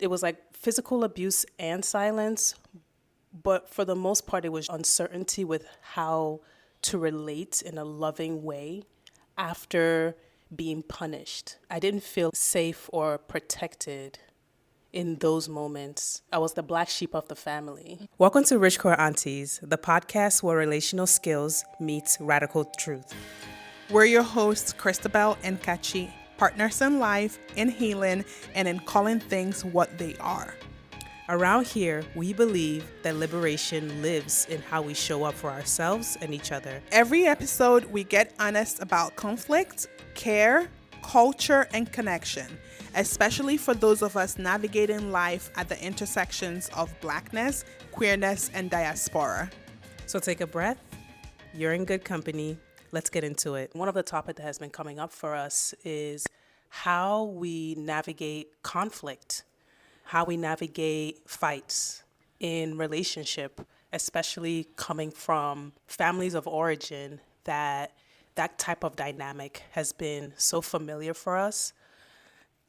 It was like physical abuse and silence, but for the most part, it was uncertainty with how to relate in a loving way after being punished. I didn't feel safe or protected in those moments. I was the black sheep of the family. Welcome to Rich Core Aunties, the podcast where relational skills meets radical truth. We're your hosts, Christabel and Kachi, partners in life, in healing, and in calling things what they are. Around here, we believe that liberation lives in how we show up for ourselves and each other. Every episode, we get honest about conflict, care, culture, and connection, especially for those of us navigating life at the intersections of Blackness, queerness, and diaspora. So take a breath. You're in good company. Let's get into it. One of the topics that has been coming up for us is how we navigate conflict, how we navigate fights in relationship, especially coming from families of origin that type of dynamic has been so familiar for us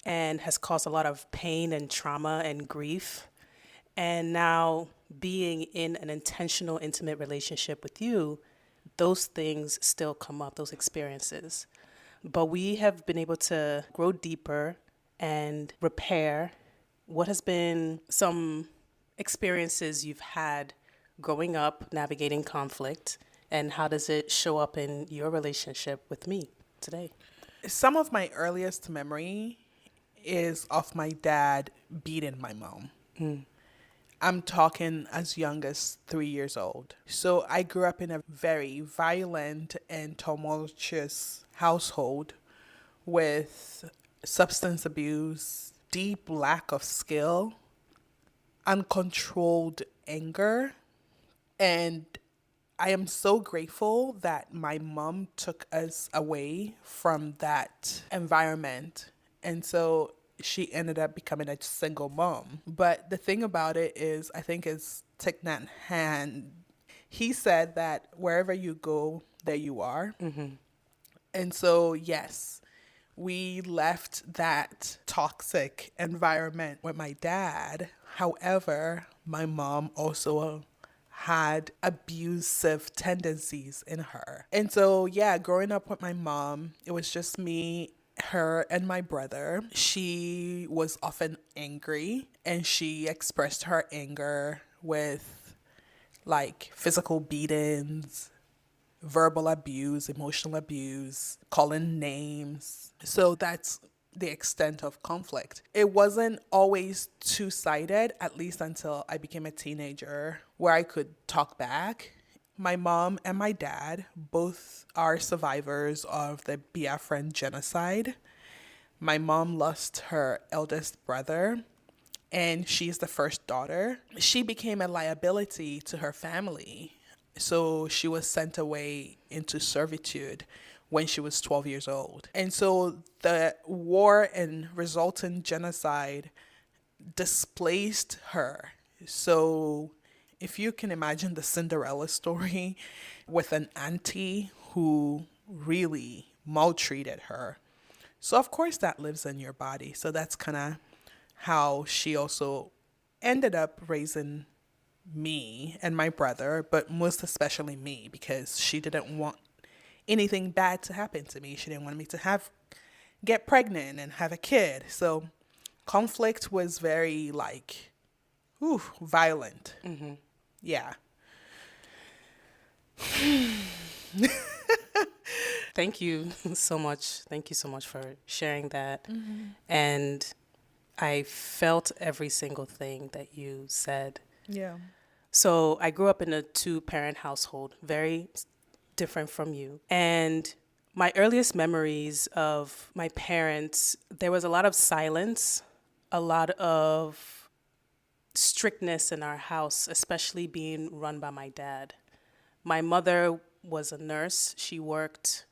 and has caused a lot of pain and trauma and grief. And now being in an intentional, intimate relationship with you, those things still come up, those experiences. But we have been able to grow deeper and repair what has been some experiences you've had growing up, navigating conflict, and how does it show up in your relationship with me today? Some of my earliest memory is of my dad beating my mom. I'm talking as young as 3 years old. So I grew up in a very violent and tumultuous household with substance abuse, deep lack of skill, uncontrolled anger. And I am so grateful that my mom took us away from that environment. And so she ended up becoming a single mom. But the thing about it is, I think is Thich Nhat Hanh. He said that wherever you go, there you are. Mm-hmm. And so, yes, we left that toxic environment with my dad. However, my mom also had abusive tendencies in her. And so, yeah, growing up with my mom, it was just me, her, and my brother. She was often angry, and she expressed her anger with like physical beatings, verbal abuse, emotional abuse, calling names. So that's the extent of conflict. It wasn't always two-sided, at least until I became a teenager, where I could talk back. My mom and my dad both are survivors of the Biafran genocide. My mom lost her eldest brother, and she's the first daughter. She became a liability to her family, so she was sent away into servitude when she was 12 years old. And so the war and resultant genocide displaced her. So if you can imagine the Cinderella story with an auntie who really maltreated her. So of course that lives in your body. So that's kind of how she also ended up raising me and my brother, but most especially me, because she didn't want anything bad to happen to me. She didn't want me to get pregnant and have a kid. So conflict was very violent. Mm-hmm. Yeah. Thank you so much. Thank you so much for sharing that. Mm-hmm. And I felt every single thing that you said. Yeah. So I grew up in a 2-parent household, very different from you. And my earliest memories of my parents, there was a lot of silence, a lot of strictness in our house, especially being run by my dad. My mother was a nurse. She worked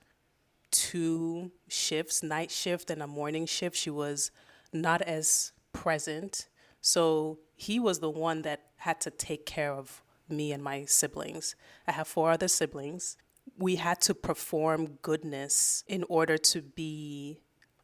2 shifts, night shift and a morning shift. She was not as present. So he was the one that had to take care of me and my siblings. I have 4 other siblings. We had to perform goodness in order to be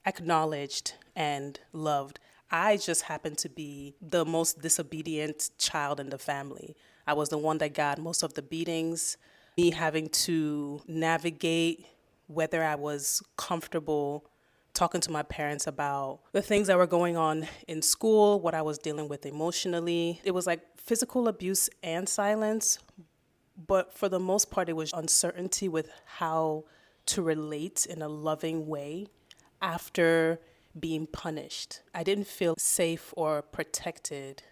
acknowledged and loved. I just happened to be the most disobedient child in the family. I was the one that got most of the beatings, me having to navigate whether I was comfortable talking to my parents about the things that were going on in school, what I was dealing with emotionally. It was like physical abuse and silence, but for the most part, it was uncertainty with how to relate in a loving way after being punished. I didn't feel safe or protected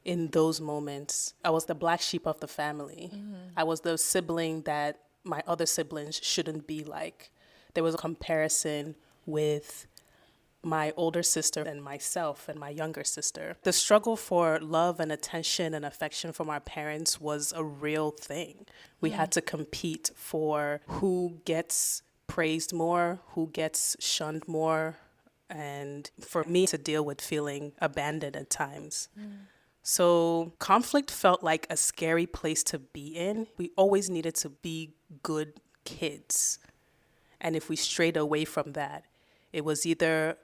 in those moments. I was the black sheep of the family. I was the sibling that my other siblings shouldn't be like. There was a comparison with my older sister and myself and my younger sister. The struggle for love and attention and affection from our parents was a real thing. We had to compete for who gets praised more, who gets shunned more, and for me to deal with feeling abandoned at times. So conflict felt like a scary place to be in. We always needed to be good kids. And if we strayed away from that, it was either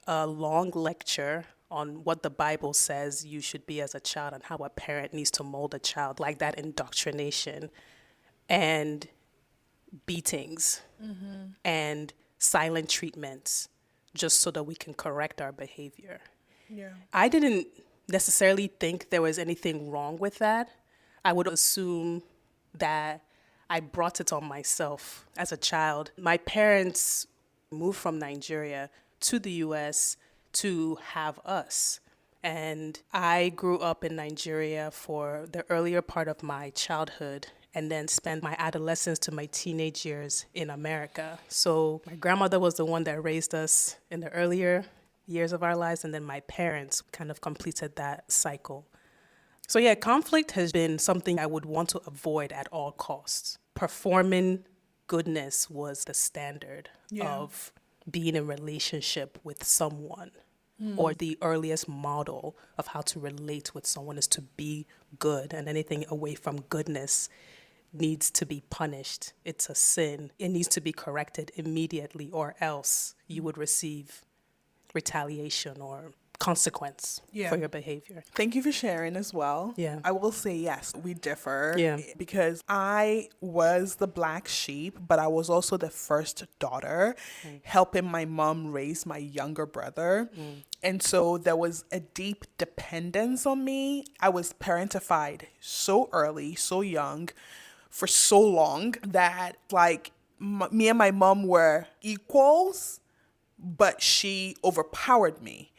a long lecture on what the Bible says you should be as a child and how a parent needs to mold a child, like that indoctrination, and beatings and silent treatments just so that we can correct our behavior. Yeah. I didn't necessarily think there was anything wrong with that. I would assume that I brought it on myself as a child. My parents moved from Nigeria to the US to have us. And I grew up in Nigeria for the earlier part of my childhood and then spent my adolescence to my teenage years in America. So my grandmother was the one that raised us in the earlier years of our lives, and then my parents kind of completed that cycle. So yeah, conflict has been something I would want to avoid at all costs. Performing goodness was the standard of being in relationship with someone, or the earliest model of how to relate with someone is to be good, and anything away from goodness needs to be punished. It's a sin. It needs to be corrected immediately, or else you would receive retaliation or consequence for your behavior. Thank you for sharing as well. Yeah. I will say, yes, we differ. Yeah. Because I was the black sheep, but I was also the first daughter, helping my mom raise my younger brother. And so there was a deep dependence on me. I was parentified so early, so young, for so long that like me and my mom were equals, but she overpowered me.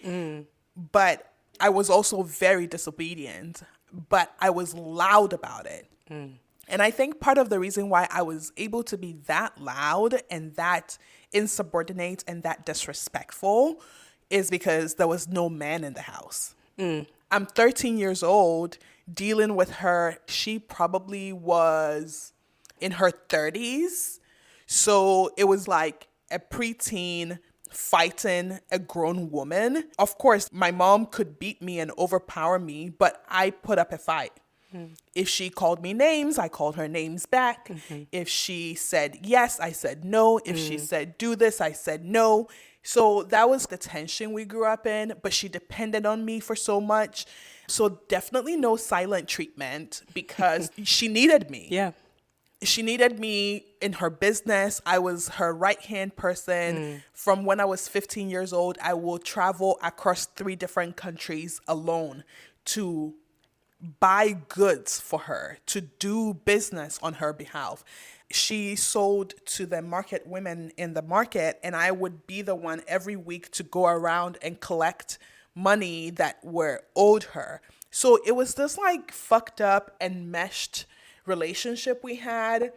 But I was also very disobedient, but I was loud about it. And I think part of the reason why I was able to be that loud and that insubordinate and that disrespectful is because there was no man in the house. I'm 13 years old dealing with her. She probably was in her 30s. So it was like a preteen fighting a grown woman. Of course, my mom could beat me and overpower me, but I put up a fight. If she called me names, I called her names back. If she said yes, I said no. If she said do this, I said no. So that was the tension we grew up in, but she depended on me for so much. So definitely no silent treatment because she needed me. Yeah. She needed me in her business. I was her right-hand person. From when I was 15 years old, I will travel across 3 different countries alone to buy goods for her, to do business on her behalf. She sold to the market women in the market, and I would be the one every week to go around and collect money that were owed her. So it was this like fucked up and meshed relationship we had.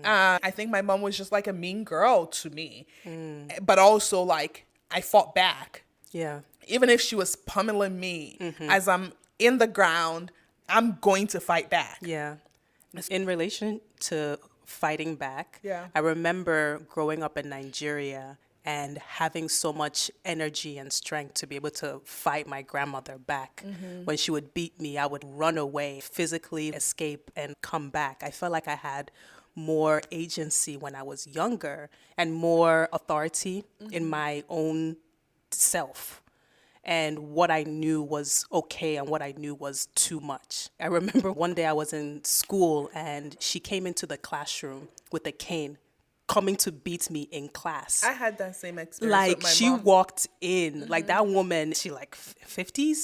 I think my mom was just like a mean girl to me, but also like I fought back. Yeah. Even if she was pummeling me as I'm in the ground, I'm going to fight back. Yeah. In relation to fighting back, Yeah. I remember growing up in Nigeria and having so much energy and strength to be able to fight my grandmother back. When she would beat me, I would run away, physically escape and come back. I felt like I had more agency when I was younger and more authority in my own self. and what I knew was okay and what I knew was too much. I remember one day I was in school and she came into the classroom with a cane, coming to beat me in class. I had that same experience Like, with my she mom. walked in, like, that woman, she like 50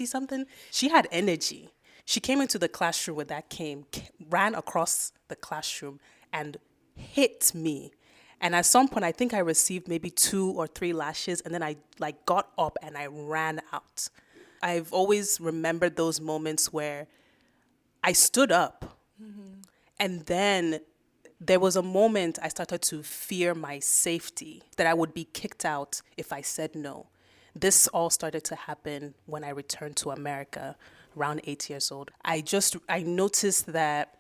something. She had energy. She came into the classroom with that cane, ran across the classroom and hit me. And at some point, I think I received maybe 2 or 3 lashes, and then I like got up and I ran out. I've always remembered those moments where I stood up, and then there was a moment I started to fear my safety, that I would be kicked out if I said no. This all started to happen when I returned to America around 8 years old. I noticed that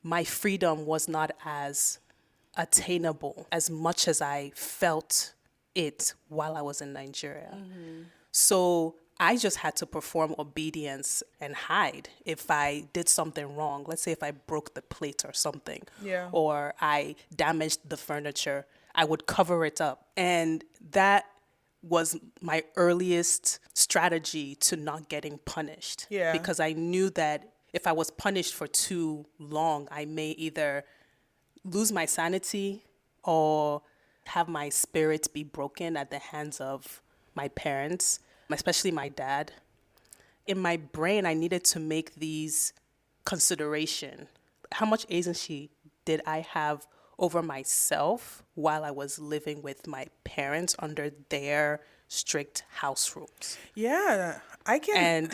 my freedom was not as attainable as much as I felt it while I was in Nigeria. So I just had to perform obedience and hide if I did something wrong. Let's say if I broke the plate or something, Yeah. or I damaged the furniture, I would cover it up. And that was my earliest strategy to not getting punished. Yeah. Because I knew that if I was punished for too long, I may either lose my sanity or have my spirit be broken at the hands of my parents, especially my dad. In my brain, I needed to make these consideration. How much agency did I have over myself while I was living with my parents under their strict house rules? Yeah, I can.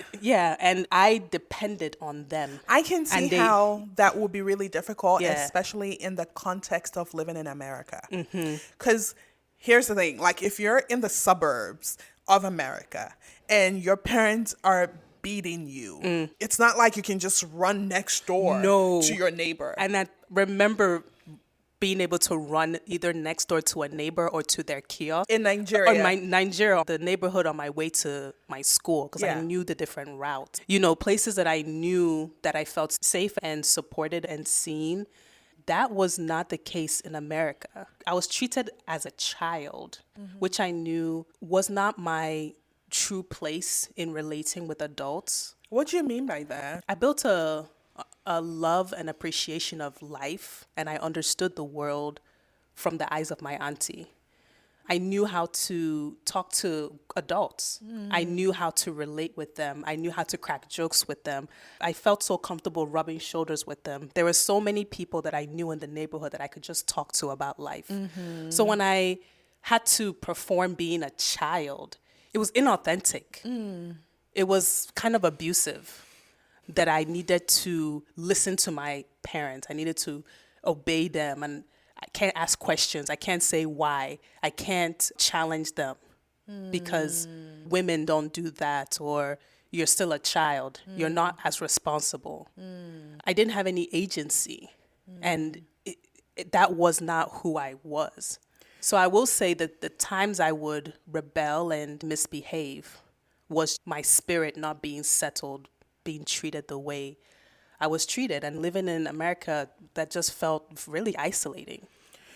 And I depended on them. I can see And they- how that would be really difficult, Yeah. especially in the context of living in America. Because here's the thing, like if you're in the suburbs of America and your parents are beating you, it's not like you can just run next door No. to your neighbor. And I remember being able to run either next door to a neighbor or to their kiosk. In Nigeria. Or Nigeria, the neighborhood on my way to my school, because Yeah. I knew the different routes. You know, places that I knew that I felt safe and supported and seen. That was not the case in America. I was treated as a child, which I knew was not my true place in relating with adults. What do you mean by that? I built a love and appreciation of life, and I understood the world from the eyes of my auntie. I knew how to talk to adults. I knew how to relate with them. I knew how to crack jokes with them. I felt so comfortable rubbing shoulders with them. There were so many people that I knew in the neighborhood that I could just talk to about life. So when I had to perform being a child, it was inauthentic. It was kind of abusive, that I needed to listen to my parents. I needed to obey them, and I can't ask questions. I can't say why. I can't challenge them because women don't do that, or you're still a child. You're not as responsible. I didn't have any agency, and that was not who I was. So I will say that the times I would rebel and misbehave was my spirit not being settled, being treated the way I was treated. And living in America, that just felt really isolating,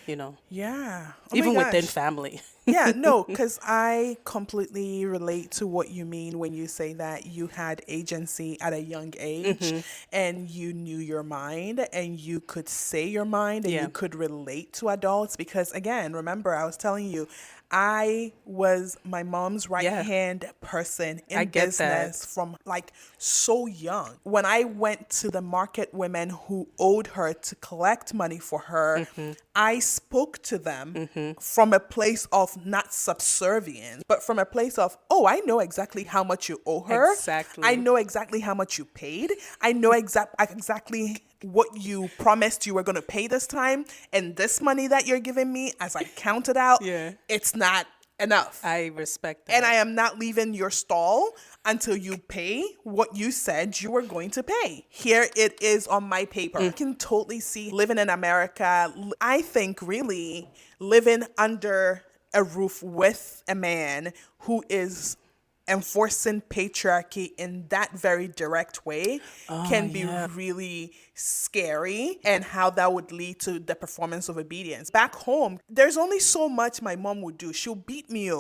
you know, Yeah. Oh my even within gosh. family. Yeah, no, because I completely relate to what you mean when you say that you had agency at a young age and you knew your mind and you could say your mind and Yeah. you could relate to adults. Because again, remember, I was telling you, I was my mom's right hand person I in get business from like so young. When I went to the market women who owed her to collect money for her, I spoke to them from a place of not subservience, but from a place of, oh, I know exactly how much you owe her. Exactly. I know exactly how much you paid. I know exactly what you promised you were going to pay this time. And this money that you're giving me, as I counted out, it's not enough. I respect that. And I am not leaving your stall until you pay what you said you were going to pay. Here it is on my paper. I can totally see living in America. I think really living under a roof with a man who is enforcing patriarchy in that very direct way can be really scary, and how that would lead to the performance of obedience. Back home, there's only so much my mom would do. She'll beat me,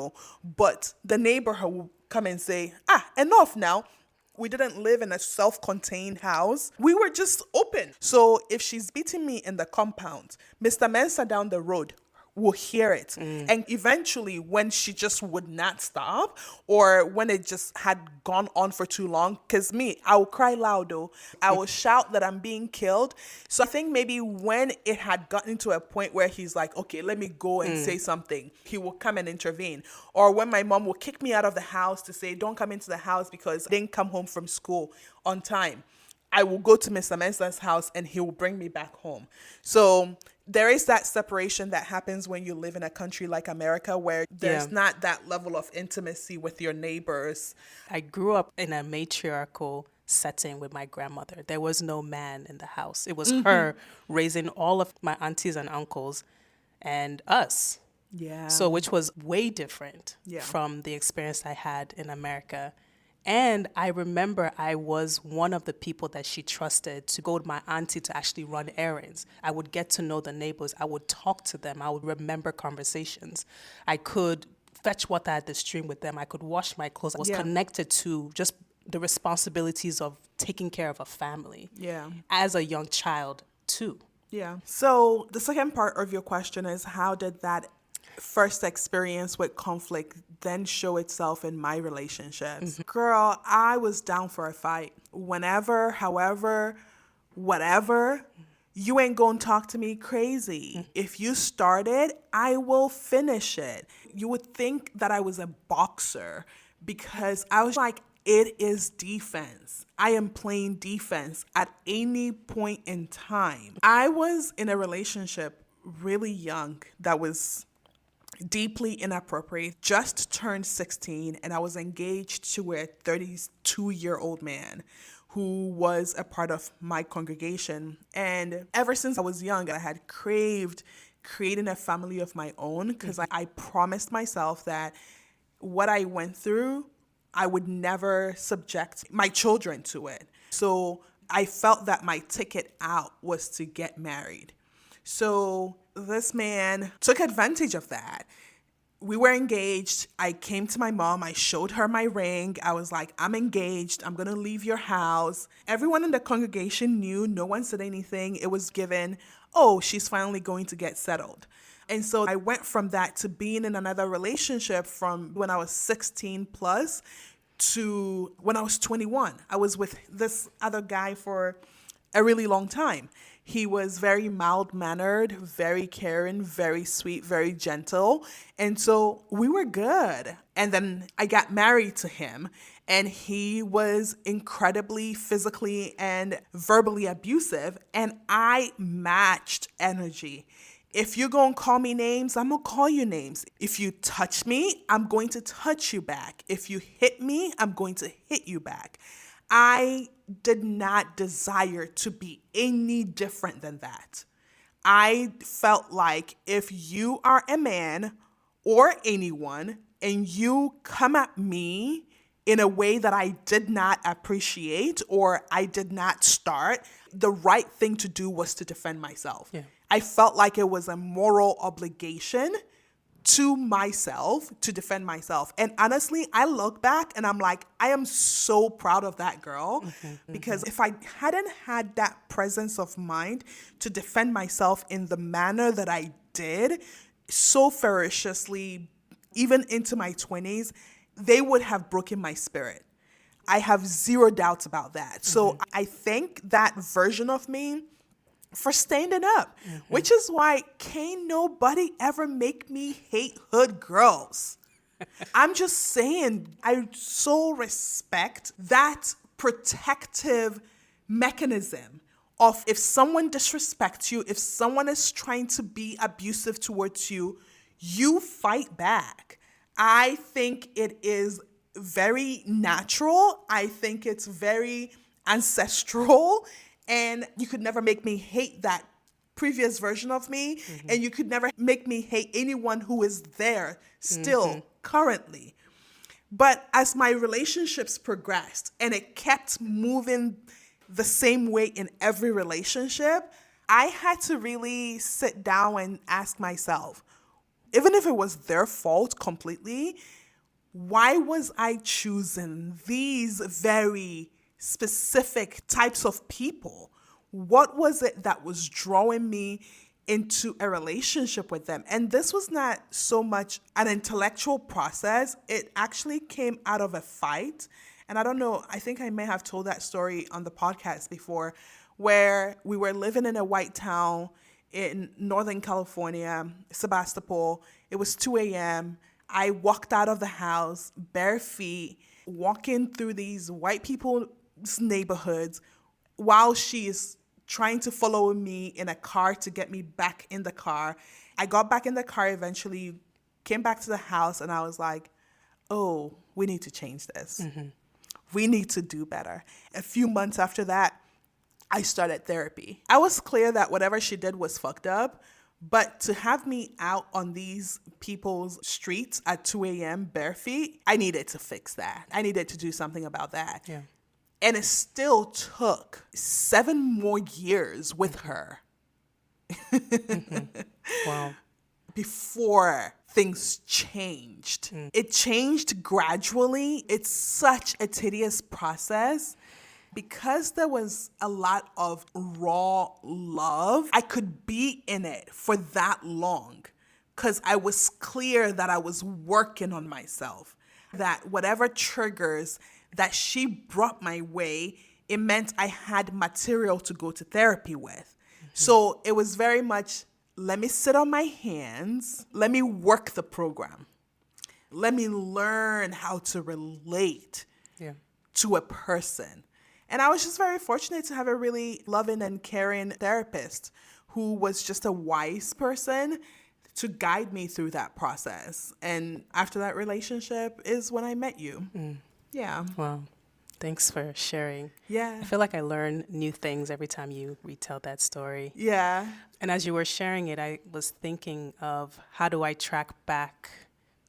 but the neighborhood come and say, enough now. We didn't live in a self-contained house. We were just open. So if she's beating me in the compound, Mr. Mensa down the road will hear it. And eventually, when she just would not stop, or when it just had gone on for too long, because me, I will cry loud though. I will shout that I'm being killed. So I think maybe when it had gotten to a point where he's like, okay, let me go and say something, he will come and intervene. Or when my mom will kick me out of the house to say, don't come into the house because I didn't come home from school on time, I will go to Mr. Mensa's house and he will bring me back home. So there is that separation that happens when you live in a country like America, where there's not that level of intimacy with your neighbors. I grew up in a matriarchal setting with my grandmother. There was no man in the house. It was her raising all of my aunties and uncles and us. Yeah. So which was way different from the experience I had in America. And I remember I was one of the people that she trusted to go to my auntie to actually run errands. I would get to know the neighbors. I would talk to them. I would remember conversations. I could fetch water at the stream with them. I could wash my clothes. I was connected to just the responsibilities of taking care of a family. Yeah. As a young child, too. Yeah. So the second part of your question is, how did that first experience with conflict then show itself in my relationships? Girl, I was down for a fight. Whenever, however, whatever, you ain't gonna talk to me crazy. If you started, I will finish it. You would think that I was a boxer because I was like, it is defense. I am playing defense at any point in time. I was in a relationship really young that was deeply inappropriate, just turned 16, and I was engaged to a 32-year-old man who was a part of my congregation. And ever since I was young, I had craved creating a family of my own, because I promised myself that what I went through, I would never subject my children to it. So I felt that my ticket out was to get married. So this man took advantage of that. We were engaged. I came to my mom. I showed her my ring. I was like, I'm engaged. I'm going to leave your house. Everyone in the congregation knew. No one said anything. It was given, oh, she's finally going to get settled. And so I went from that to being in another relationship from when I was 16 plus to when I was 21. I was with this other guy for a really long time. He was very mild-mannered, very caring, very sweet, very gentle. And so we were good. And then I got married to him, and he was incredibly physically and verbally abusive, and I matched energy. If you're going to call me names, I'm going to call you names. If you touch me, I'm going to touch you back. If you hit me, I'm going to hit you back. I did not desire to be any different than that. I felt like if you are a man or anyone and you come at me in a way that I did not appreciate or I did not start, the right thing to do was to defend myself. Yeah. I felt like it was a moral obligation to myself to defend myself. And honestly, I look back and I'm like, I am so proud of that girl, because if I hadn't had that presence of mind to defend myself in the manner that I did so ferociously, even into my 20s, they would have broken my spirit. I have zero doubts about that. So I thank that version of me for standing up, which is why can't nobody ever make me hate hood girls. I'm just saying, I so respect that protective mechanism of, if someone disrespects you, if someone is trying to be abusive towards you, you fight back. I think it is very natural. I think it's very ancestral. And you could never make me hate that previous version of me. And you could never make me hate anyone who is there still currently. But as my relationships progressed and it kept moving the same way in every relationship, I had to really sit down and ask myself, even if it was their fault completely, why was I choosing these very specific types of people? What was it that was drawing me into a relationship with them? And this was not so much an intellectual process. It actually came out of a fight. And I don't know, I think I may have told that story on the podcast before, where we were living in a white town in Northern California, Sebastopol. It was 2 a.m. I walked out of the house bare feet, walking through these white people's neighborhoods while she's trying to follow me in a car to get me back in the car. I got back in the car eventually, came back to the house, and I was like, oh, we need to change this. Mm-hmm. We need to do better. A few months after that, I started therapy. I was clear that whatever she did was fucked up, but to have me out on these people's streets at 2 a.m. bare feet, I needed to fix that. I needed to do something about that. Yeah. And it still took 7 more years with her. Mm-hmm. Wow. Before things changed. It changed gradually. It's such a tedious process. Because there was a lot of raw love, I could be in it for that long because I was clear that I was working on myself, that whatever triggers that she brought my way, it meant I had material to go to therapy with. Mm-hmm. So it was very much, let me sit on my hands, let me work the program, let me learn how to relate to a person. And I was just very fortunate to have a really loving and caring therapist who was just a wise person to guide me through that process. And after that relationship is when I met you. Mm. Yeah. Wow. Thanks for sharing. Yeah. I feel like I learn new things every time you retell that story. Yeah. And as you were sharing it, I was thinking of how do I track back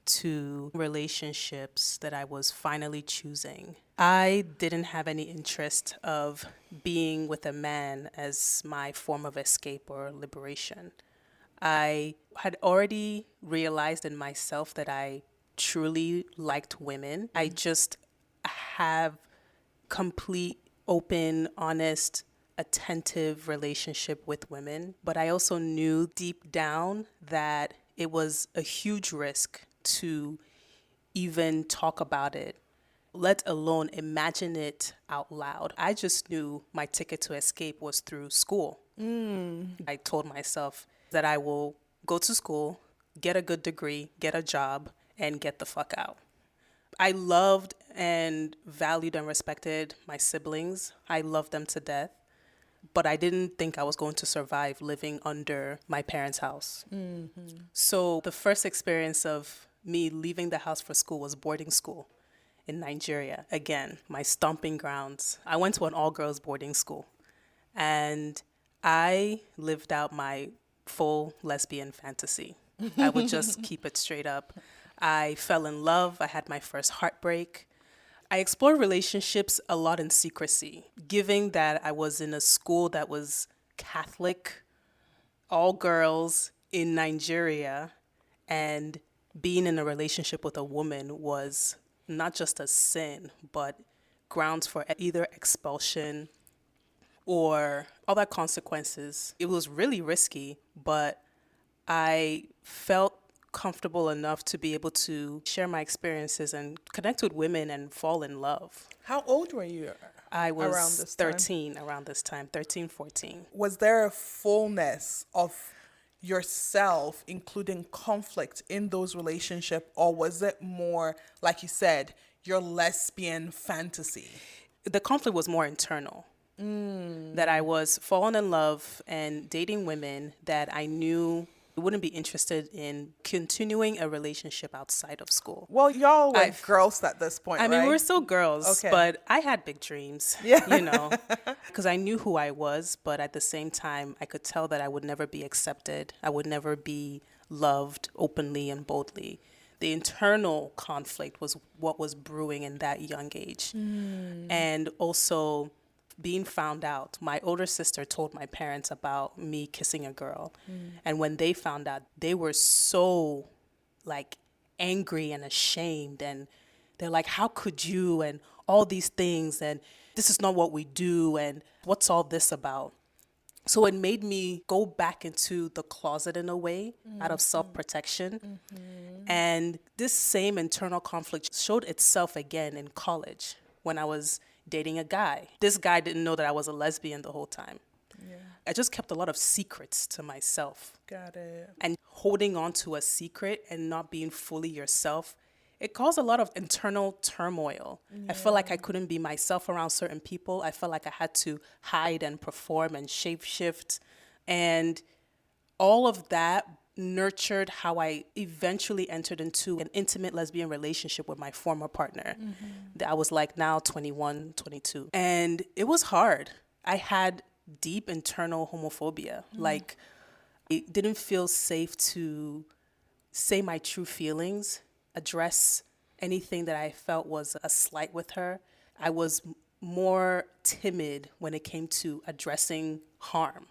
to relationships that I was finally choosing. I didn't have any interest of being with a man as my form of escape or liberation. I had already realized in myself that I truly liked women. I just have complete, open, honest, attentive relationship with women. But I also knew deep down that it was a huge risk to even talk about it, let alone imagine it out loud. I just knew my ticket to escape was through school. I told myself that I will go to school, get a good degree, get a job, and get the fuck out. I loved and valued and respected my siblings. I loved them to death. But I didn't think I was going to survive living under my parents' house. Mm-hmm. So the first experience of me leaving the house for school was boarding school in Nigeria. Again, my stomping grounds. I went to an all-girls boarding school. And I lived out my full lesbian fantasy. I would just keep it straight up. I fell in love. I had my first heartbreak. I explored relationships a lot in secrecy, given that I was in a school that was Catholic, all girls in Nigeria, and being in a relationship with a woman was not just a sin, but grounds for either expulsion or other consequences. It was really risky, but I felt comfortable enough to be able to share my experiences and connect with women and fall in love. How old were you? I was 13 around this time, 13, 14. Was there a fullness of yourself, including conflict in those relationships, or was it more, like you said, your lesbian fantasy? The conflict was more internal. That I was falling in love and dating women that I knew wouldn't be interested in continuing a relationship outside of school. Well, y'all were girls at this point, I right? mean, we were still girls, okay. But I had big dreams, because I knew who I was, but at the same time, I could tell that I would never be accepted. I would never be loved openly and boldly. The internal conflict was what was brewing in that young age. And also being found out. My older sister told my parents about me kissing a girl. And when they found out, they were so angry and ashamed, and they're like, how could you, and all these things, and this is not what we do, and what's all this about? So it made me go back into the closet in a way, out of self-protection. And this same internal conflict showed itself again in college when I was dating a guy. This guy didn't know that I was a lesbian the whole time. Yeah. I just kept a lot of secrets to myself. Got it. And holding on to a secret and not being fully yourself, it caused a lot of internal turmoil. I felt like I couldn't be myself around certain people. I felt like I had to hide and perform and shape-shift. And all of that nurtured how I eventually entered into an intimate lesbian relationship with my former partner. I was like now 21, 22. And it was hard. I had deep internal homophobia. Like, it didn't feel safe to say my true feelings, address anything that I felt was a slight with her. I was more timid when it came to addressing harm.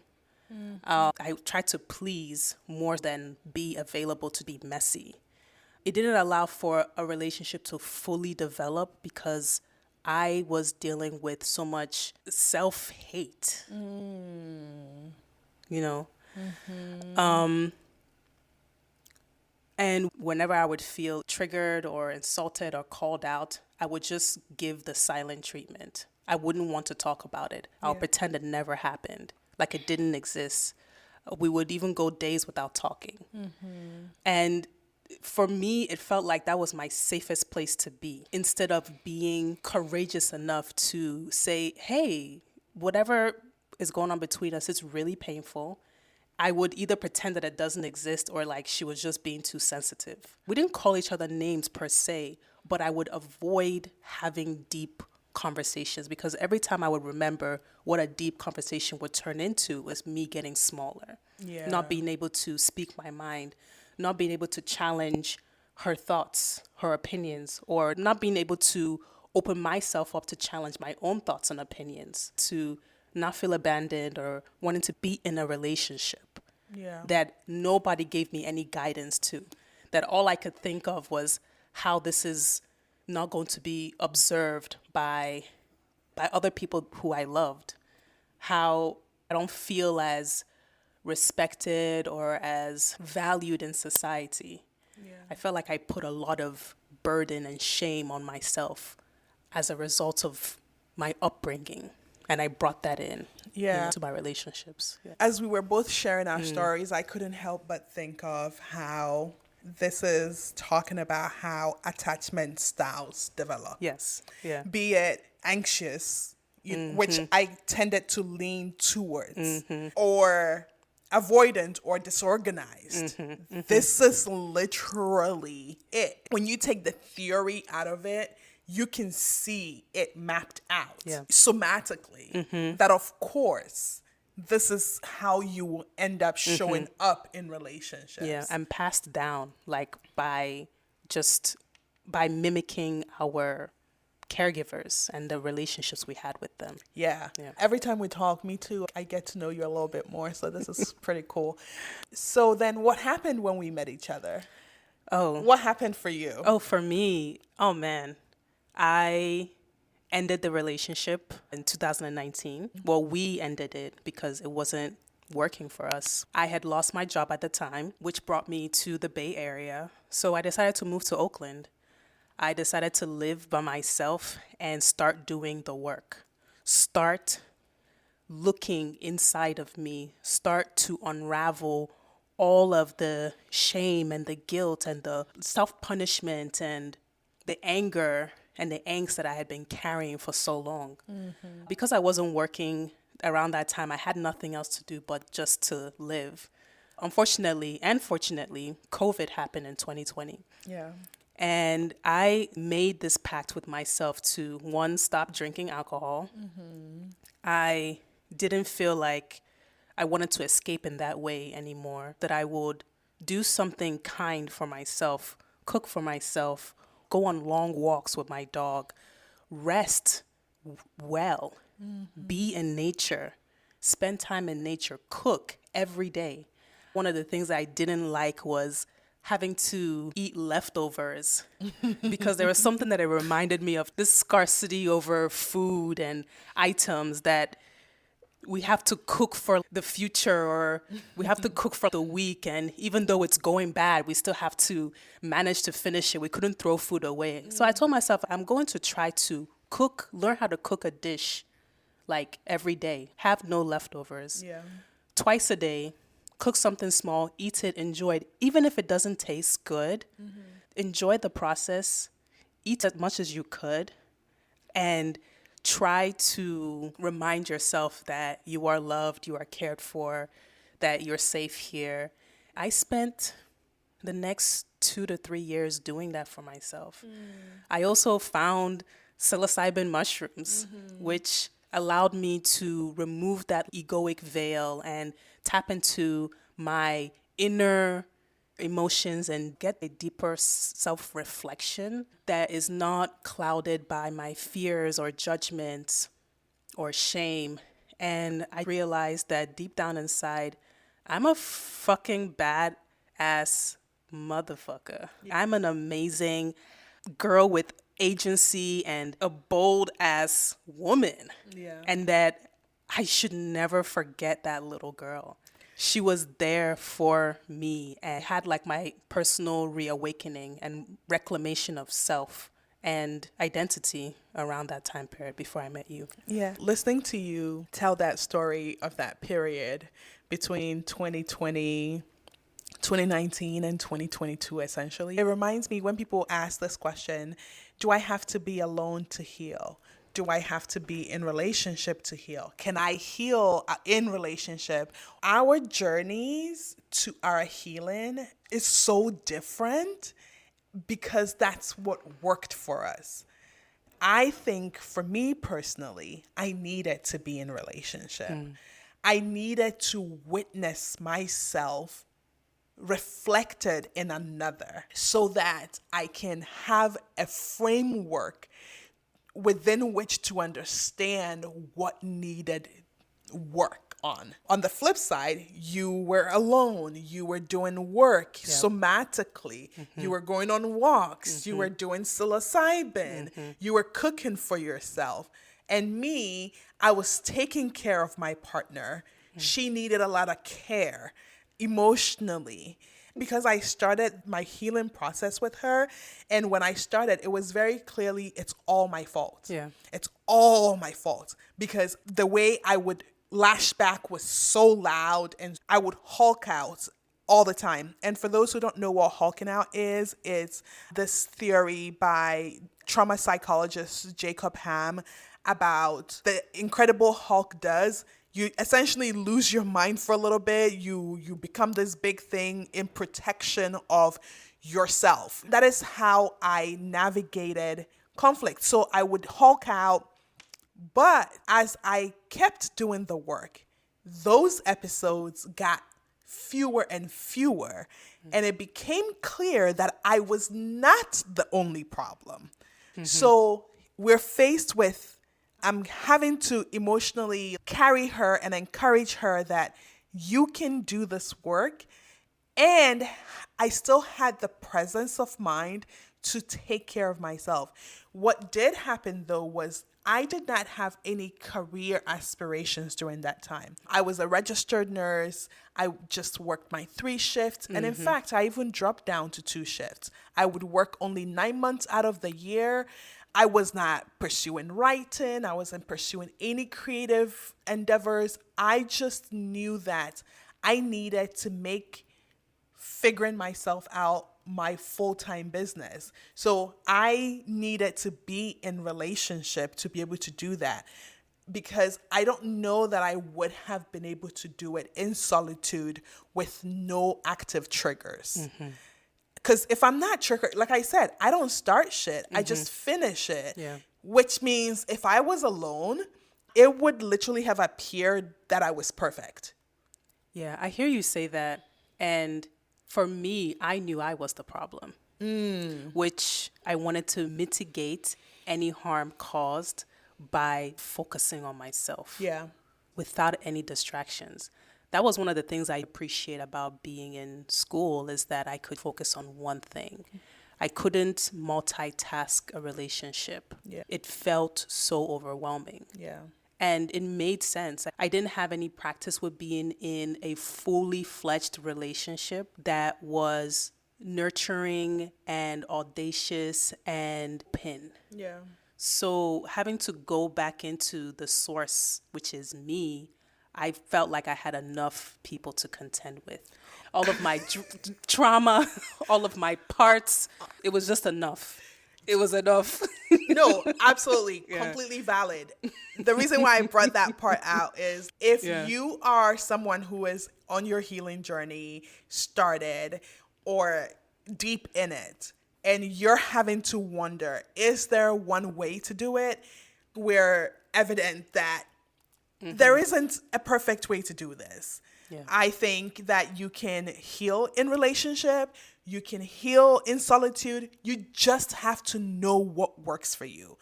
I tried to please more than be available to be messy. It didn't allow for a relationship to fully develop because I was dealing with so much self-hate, you know? And whenever I would feel triggered or insulted or called out, I would just give the silent treatment. I wouldn't want to talk about it. I'll pretend it never happened, like it didn't exist. We would even go days without talking. And for me, it felt like that was my safest place to be, instead of being courageous enough to say, hey, whatever is going on between us, it's really painful. I would either pretend that it doesn't exist or like she was just being too sensitive. We didn't call each other names per se, but I would avoid having deep conversations because every time I would remember what a deep conversation would turn into was me getting smaller, not being able to speak my mind, not being able to challenge her thoughts, her opinions, or not being able to open myself up to challenge my own thoughts and opinions, to not feel abandoned or wanting to be in a relationship that nobody gave me any guidance to, that all I could think of was how this is not going to be observed by other people who I loved, how I don't feel as respected or as valued in society. I felt like I put a lot of burden and shame on myself as a result of my upbringing. And I brought that in to my relationships. As we were both sharing our stories, I couldn't help but think of how this is talking about how attachment styles develop. Yes. Yeah. Be it anxious, which I tended to lean towards, or avoidant or disorganized. This is literally it. When you take the theory out of it, you can see it mapped out somatically, that of course, this is how you will end up showing up in relationships. Yeah, and passed down like by mimicking our caregivers and the relationships we had with them. Yeah. Every time we talk, me too, I get to know you a little bit more. So this is pretty cool. So then what happened when we met each other? Oh. What happened for you? Oh, for me, oh man. I ended the relationship in 2019. Well, we ended it because it wasn't working for us. I had lost my job at the time, which brought me to the Bay Area. So I decided to move to Oakland. I decided to live by myself and start doing the work. Start looking inside of me. Start to unravel all of the shame and the guilt and the self-punishment and the anger and the angst that I had been carrying for so long. Because I wasn't working around that time, I had nothing else to do but just to live. Unfortunately and fortunately, COVID happened in 2020. Yeah. And I made this pact with myself to, one, stop drinking alcohol. I didn't feel like I wanted to escape in that way anymore, that I would do something kind for myself, cook for myself, go on long walks with my dog, rest well, be in nature, spend time in nature, cook every day. One of the things I didn't like was having to eat leftovers because there was something that it reminded me of, this scarcity over food and items that we have to cook for the future, or we have to cook for the week. And even though it's going bad, we still have to manage to finish it. We couldn't throw food away. So I told myself, I'm going to try to learn how to cook a dish like every day, have no leftovers. Yeah. Twice a day, cook something small, eat it, enjoy it. Even if it doesn't taste good, enjoy the process, eat as much as you could, and try to remind yourself that you are loved, you are cared for, that you're safe here. I spent the next 2 to 3 years doing that for myself. I also found psilocybin mushrooms, which allowed me to remove that egoic veil and tap into my inner emotions and get a deeper self-reflection that is not clouded by my fears or judgments or shame. And I realized that deep down inside, I'm a fucking badass motherfucker. I'm an amazing girl with agency and a bold ass woman. Yeah. And that I should never forget that little girl. She was there for me and had like my personal reawakening and reclamation of self and identity around that time period before I met you. Yeah. Listening to you tell that story of that period between 2020, 2019 and 2022, essentially, it reminds me when people ask this question, do I have to be alone to heal? Do I have to be in relationship to heal? Can I heal in relationship? Our journeys to our healing is so different because that's what worked for us. I think for me personally, I needed to be in relationship. I needed to witness myself reflected in another so that I can have a framework within which to understand what needed work on. On the flip side, you were alone. You were doing work somatically. You were going on walks. You were doing psilocybin. You were cooking for yourself. And me, I was taking care of my partner. She needed a lot of care emotionally. Because I started my healing process with her. And when I started, it was very clearly, it's all my fault. Yeah. It's all my fault. Because the way I would lash back was so loud and I would hulk out all the time. And for those who don't know what hulking out is, it's this theory by trauma psychologist Jacob Ham about the Incredible Hulk does. You essentially lose your mind for a little bit. You become this big thing in protection of yourself. That is how I navigated conflict. So I would hulk out, but as I kept doing the work, those episodes got fewer and fewer. And it became clear that I was not the only problem. So we're faced with, I'm having to emotionally carry her and encourage her that you can do this work. And I still had the presence of mind to take care of myself. What did happen though was I did not have any career aspirations during that time. I was a registered nurse. I just worked my 3 shifts. And in fact, I even dropped down to 2 shifts. I would work only 9 months out of the year. I was not pursuing writing. I wasn't pursuing any creative endeavors. I just knew that I needed to make figuring myself out my full-time business. So I needed to be in relationship to be able to do that, because I don't know that I would have been able to do it in solitude with no active triggers. Because if I'm not triggered, like I said, I don't start shit. I just finish it. Yeah. Which means if I was alone, it would literally have appeared that I was perfect. Yeah, I hear you say that. And for me, I knew I was the problem, which I wanted to mitigate any harm caused by focusing on myself. Yeah. Without any distractions. That was one of the things I appreciate about being in school, is that I could focus on one thing. I couldn't multitask a relationship. Yeah. It felt so overwhelming. Yeah. And it made sense. I didn't have any practice with being in a fully fledged relationship that was nurturing and audacious and open. Yeah. So having to go back into the source, which is me, I felt like I had enough people to contend with. All of my trauma, all of my parts, it was just enough. It was enough. No, absolutely. Completely valid. The reason why I brought that part out is if you are someone who is on your healing journey, started, or deep in it, and you're having to wonder, is there one way to do it? We're evident that there isn't a perfect way to do this. Yeah. I think that you can heal in relationship. You can heal in solitude. You just have to know what works for you.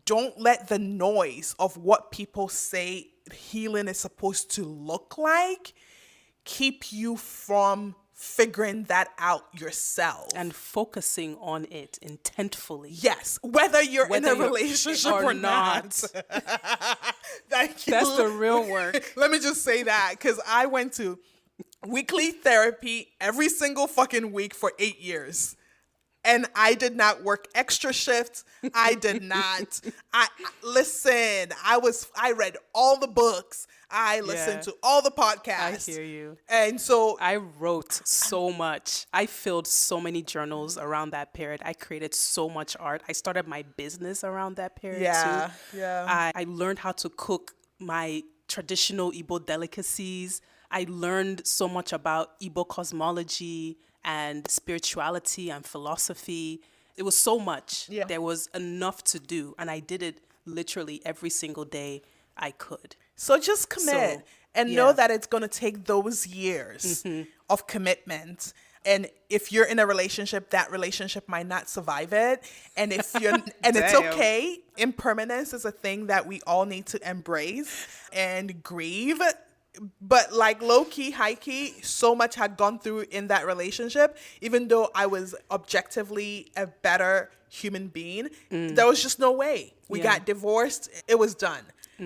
Don't let the noise of what people say healing is supposed to look like keep you from figuring that out yourself. And focusing on it intentfully. Yes, whether you're in a relationship or not. Thank you. That's the real work. Let me just say that, because I went to weekly therapy every single fucking week for 8 years. And I did not work extra shifts. I did not. Listen, I read all the books. I listened to all the podcasts. I hear you. And so I wrote so much. I filled so many journals around that period. I created so much art. I started my business around that period too. Yeah. I learned how to cook my traditional Igbo delicacies. I learned so much about Igbo cosmology and spirituality and philosophy. It was so much. Yeah. There was enough to do. And I did it literally every single day I could. So just commit and know that it's going to take those years of commitment. And if you're in a relationship, that relationship might not survive it. And if you're, and it's okay. Impermanence is a thing that we all need to embrace and grieve. But like low key, high key, so much had gone through in that relationship. Even though I was objectively a better human being, there was just no way. We got divorced. It was done.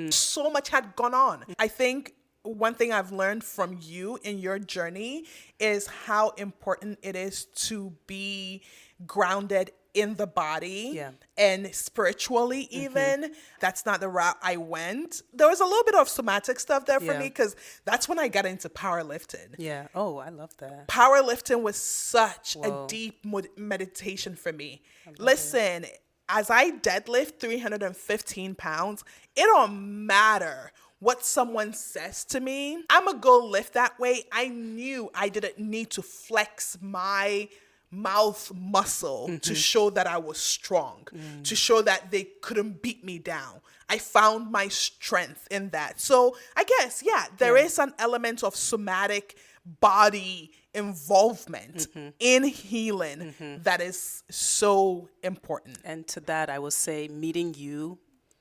So much had gone on. I think one thing I've learned from you in your journey is how important it is to be grounded in the body and spiritually even. That's not the route I went. There was a little bit of somatic stuff there for me because that's when I got into powerlifting. Yeah. Oh, I love that. Powerlifting was such a deep meditation for me. Listen, as I deadlift 315 pounds, it don't matter what someone says to me. I'm going to go lift that weight. I knew I didn't need to flex my mouth muscle to show that I was strong, to show that they couldn't beat me down. I found my strength in that. So I guess, there is an element of somatic body involvement in healing that is so important. And to that, I will say meeting you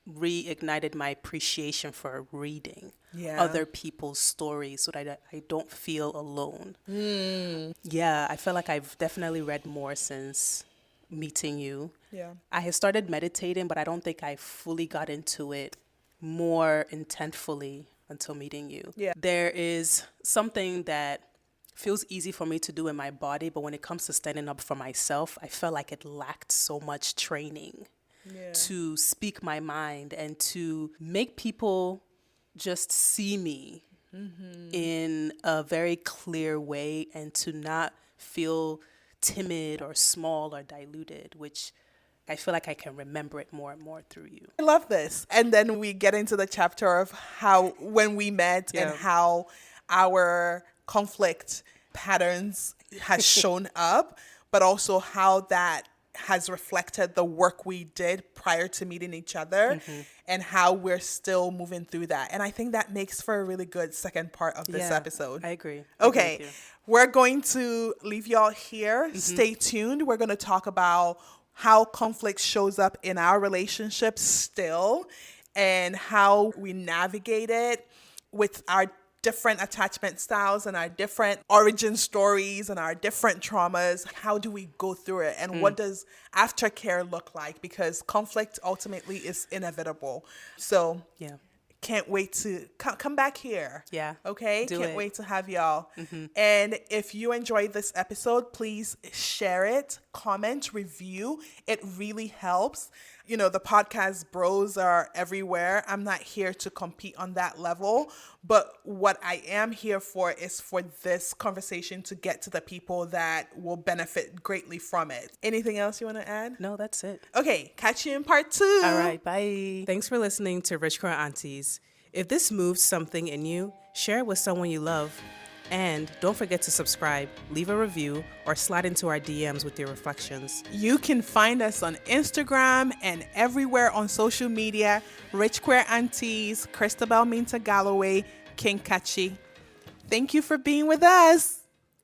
reignited my appreciation for reading other people's stories so that I don't feel alone. Yeah, I feel like I've definitely read more since meeting you. Yeah, I had started meditating, but I don't think I fully got into it more intentfully until meeting you. Yeah. There is something that feels easy for me to do in my body, but when it comes to standing up for myself, I felt like it lacked so much training to speak my mind and to make people just see me in a very clear way and to not feel timid or small or diluted, which I feel like I can remember it more and more through you. I love this. And then we get into the chapter of how, when we met and how our conflict patterns has shown up, but also how that has reflected the work we did prior to meeting each other and how we're still moving through that. And I think that makes for a really good second part of this episode. I agree. Okay. We're going to leave y'all here. Stay tuned. We're going to talk about how conflict shows up in our relationships still and how we navigate it with our different attachment styles and our different origin stories and our different traumas. How do we go through it? And what does aftercare look like? Because conflict ultimately is inevitable. So Yeah. can't wait to come back here. Yeah. Okay? Do Can't it. wait to have y'all. And if you enjoyed this episode, please share it, comment, review. It really helps. You know, the podcast bros are everywhere. I'm not here to compete on that level. But what I am here for is for this conversation to get to the people that will benefit greatly from it. Anything else you want to add? No, that's it. Okay, catch you in part 2. All right, bye. Thanks for listening to Rich Queer Aunties. If this moves something in you, share it with someone you love. And don't forget to subscribe, leave a review, or slide into our DMs with your reflections. You can find us on Instagram and everywhere on social media. Rich Queer Aunties, Christabel and Kachi. Thank you for being with us.